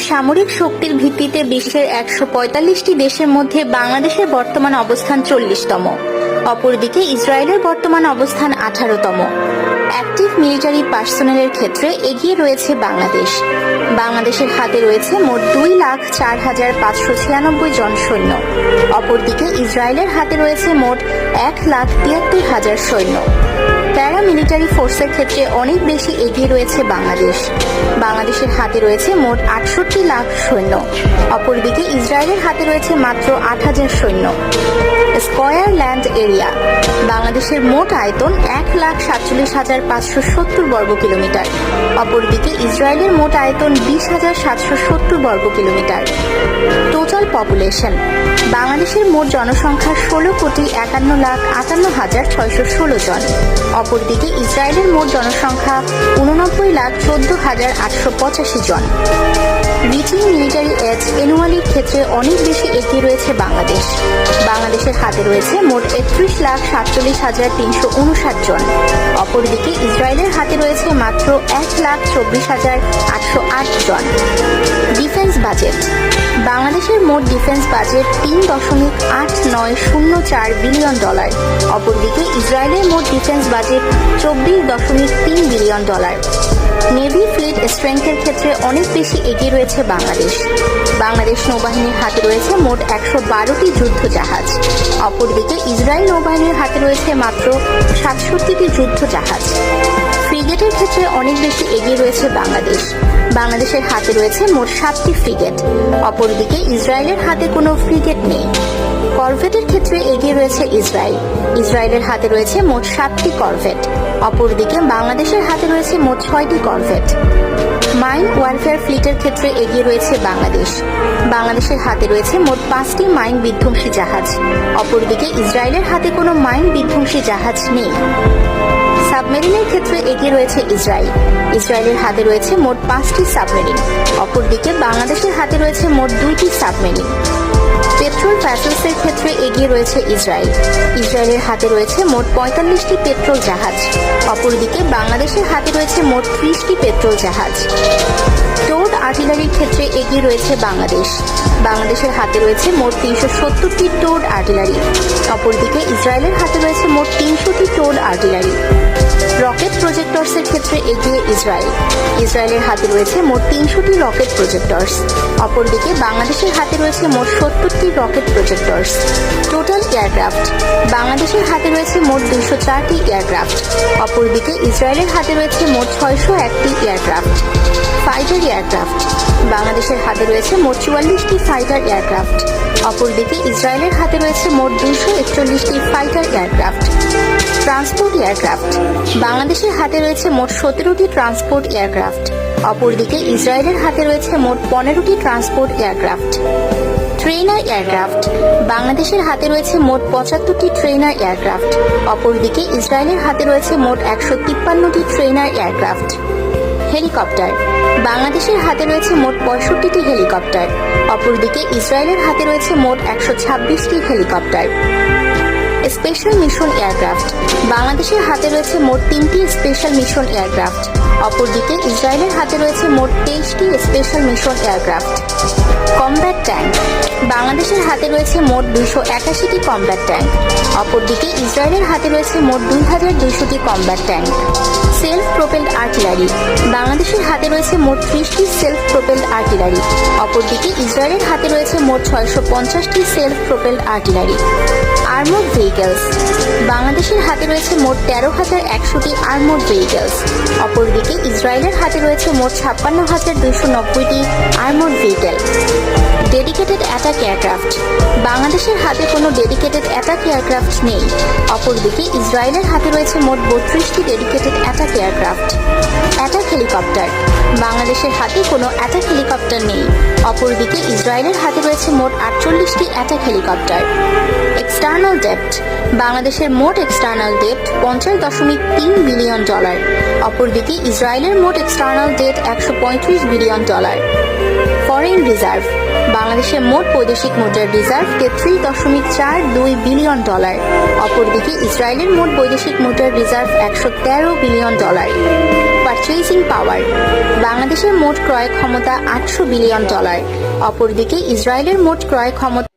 সামরিক শক্তির ভিত্তিতে বিশ্বের ১৪৫টি দেশের মধ্যে বাংলাদেশের বর্তমান অবস্থান ৪০তম। অপরদিকে ইসরায়েলের বর্তমান অবস্থান ১৮তম। অ্যাক্টিভ মিলিটারি পার্সোনেলের ক্ষেত্রে এগিয়ে রয়েছে বাংলাদেশ। বাংলাদেশের হাতে রয়েছে মোট ২,০৪,৫৯৬ জন সৈন্য। অপরদিকে ইসরায়েলের হাতে রয়েছে মোট ১,৭৩,০০০ সৈন্য। প্যারামিলিটারি ফোর্সের ক্ষেত্রে অনেক বেশি এগিয়ে রয়েছে বাংলাদেশ। বাংলাদেশের হাতে রয়েছে মোট ৬৮ লাখ সৈন্য। অপরদিকে ইসরায়েলের হাতে রয়েছে মাত্র ৮,০০০ সৈন্য। স্কয়ার ল্যান্ড এরিয়া, বাংলাদেশের মোট আয়তন ১,৪৭,৫৭০ বর্গ কিলোমিটার। অপরদিকে ইসরায়েলের মোট আয়তন ২০,৭৭০ বর্গ কিলোমিটার। টোটাল পপুলেশন, বাংলাদেশের মোট জনসংখ্যা ১৬,৫৮,৫৮,৬১৬ জন। অপরদিকে ইসরায়েলের মোট জনসংখ্যা ৮৯,১৪,৮৮৫ জন। রিচিং মিলিটারি এজ অ্যানুয়ালির ক্ষেত্রে অনেক বেশি এগিয়ে রয়েছে বাংলাদেশ। বাংলাদেশের হাতে রয়েছে মোট ৩১,৪৭,৩৫৯ জন। অপরদিকে ইসরায়েলের হাতে রয়েছে মাত্র ১,২৪,৮০৮ জন। ডিফেন্স বাজেট, বাংলাদেশের মোট ডিফেন্স বাজেট $৩.8904 বিলিয়ন। অপরদিকে ইসরায়েলের মোট ডিফেন্স বাজেট $২৪.৩ বিলিয়ন। নেভি ফ্লিট স্ট্রেংথের ক্ষেত্রে অনেক বেশি এগিয়ে রয়েছে বাংলাদেশ। বাংলাদেশ নৌবাহিনীর হাতে রয়েছে মোট ১১২টি যুদ্ধ জাহাজ। অপরদিকে ইসরায়েল নৌবাহিনীর হাতে রয়েছে মাত্র ৬৭টি যুদ্ধ জাহাজ। ফ্রিগেটের ক্ষেত্রে অনেক বেশি এগিয়ে রয়েছে বাংলাদেশ। বাংলাদেশের হাতে রয়েছে মোট ৭টি ফ্রিগেট। অপরদিকে ইসরায়েলের হাতে কোনো ফ্রিগেট নেই। করভেটের ক্ষেত্রে এগিয়ে রয়েছে ইসরায়েল। ইসরায়েলের হাতে রয়েছে মোট ৭টি করভেট। অপরদিকে বাংলাদেশের হাতে রয়েছে মোট ৬টি করভেট। মাইন ওয়ারফেয়ার ফ্লিটের ক্ষেত্রে এগিয়ে রয়েছে বাংলাদেশ। বাংলাদেশের হাতে রয়েছে মোট ৫টি মাইন বিধ্বংসী জাহাজ। অপরদিকে ইসরায়েলের হাতে কোনো মাইন বিধ্বংসী জাহাজ নেই। সাবমেরিনের ক্ষেত্রে এগিয়ে রয়েছে ইসরায়েল। ইসরায়েলের হাতে রয়েছে মোট 5টি সাবমেরিন। অপরদিকে বাংলাদেশের হাতে রয়েছে মোট 2টি সাবমেরিন। পেট্রোল ভ্যাসেলসের ক্ষেত্রে এগিয়ে রয়েছে ইসরায়েল। ইসরায়েলের হাতে রয়েছে মোট 45টি পেট্রোল জাহাজ। অপরদিকে বাংলাদেশের হাতে রয়েছে মোট 30টি পেট্রোল জাহাজ। টোড আর্টিলারির ক্ষেত্রে এগিয়ে রয়েছে বাংলাদেশ। বাংলাদেশের হাতে রয়েছে মোট 370টি টোড আর্টিলারি। অপরদিকে ইসরায়েলের হাতে রয়েছে মোট 300টি টোড আর্টিলারি। রকেট প্রজেক্টরসের ক্ষেত্রে এগিয়ে ইসরায়েল। ইসরায়েলের হাতে রয়েছে মোট 300টি রকেট প্রজেক্টরস। অপরদিকে বাংলাদেশের হাতে রয়েছে মোট 70টি রকেট প্রজেক্টরস। টোটাল এয়ারক্রাফট, বাংলাদেশের হাতে রয়েছে মোট 204টি এয়ারক্রাফট। অপরদিকে ইসরায়েলের হাতে রয়েছে মোট 601টি এয়ারক্রাফট। ফাইটার এয়ারক্রাফট, বাংলাদেশের হাতে রয়েছে মোট 44টি ফাইটার এয়ারক্রাফট। অপরদিকে ইসরায়েলের হাতে রয়েছে মোট 241টি ফাইটার এয়ারক্রাফট। ট্রান্সপোর্ট এয়ারক্রাফট, বাংলাদেশের হাতে রয়েছে মোট 17টি ট্রান্সপোর্ট এয়ারক্রাফট। অপরদিকে ইসরায়েলের হাতে রয়েছে মোট 15টি ট্রান্সপোর্ট এয়ারক্রাফট। ট্রেনার এয়ারক্রাফট, বাংলাদেশের হাতে রয়েছে মোট 75টি ট্রেনার এয়ারক্রাফট। অপরদিকে ইসরায়েলের হাতে রয়েছে মোট 153টি ট্রেনার এয়ারক্রাফট। হেলিকপ্টার, বাংলাদেশের হাতে রয়েছে মোট 65টি হেলিকপ্টার। অপরদিকে ইসরায়েলের হাতে রয়েছে মোট 126টি হেলিকপ্টার। স্পেশাল মিশন এয়ারক্রাফট, বাংলাদেশের হাতে রয়েছে মোট 3টি স্পেশাল মিশন এয়ারক্রাফট। অপরদিকে ইসরায়েলের হাতে রয়েছে মোট 23টি special mission aircraft. Combat tank, বাংলাদেশের হাতে রয়েছে মোট 281টি কমব্যাট ট্যাঙ্ক। অপরদিকে ইসরায়েলের হাতে রয়েছে মোট 2200টি combat tank. Self propelled artillery, বাংলাদেশের হাতে রয়েছে মোট 30টি সেলফ প্রোপেলড আর্টিলারি। অপরদিকে ইসরায়েলের হাতে রয়েছে মোট 650টি self propelled artillery. Armed vehicles, বাংলাদেশের হাতে রয়েছে মোট 13,100টি আর্মড ভেহিকলস। অপরদিকে ইসরায়েলের হাতে রয়েছে মোট 56,290টি armed vehicle. Dedicated attack aircraft, বাংলাদেশের হাতে কোনো ডেডিকেটেড অ্যাটাক এয়ারক্রাফট নেই। অপরদিকে ইসরায়েলের হাতে রয়েছে মোট 32টি dedicated attack aircraft. Attack helicopter, বাংলাদেশের হাতে কোনো অ্যাটাক হেলিকপ্টার নেই। অপরদিকে ইসরায়েলের হাতে রয়েছে মোট 48টি অ্যাটাক হেলিকপ্টার। এক্সটার্নাল ডেপ্ট, বাংলাদেশের মোট এক্সটার্নাল ডেপ্ট $50.3 বিলিয়ন। অপরদিকে ইসরায়েলের মোট external date $135 billion. Foreign reserve, বাংলাদেশের মোট বৈদেশিক মুদ্রার রিজার্ভ $33.42 বিলিয়ন। অপরদিকে ইসরায়েলের মোট বৈদেশিক মুদ্রার রিজার্ভ $113 বিলিয়ন। পারচেজিং পাওয়ার। বাংলাদেশের মোট ক্রয় ক্ষমতা $800 বিলিয়ন। অপরদিকে ইসরায়েলের মোট ক্রয় ক্ষমতা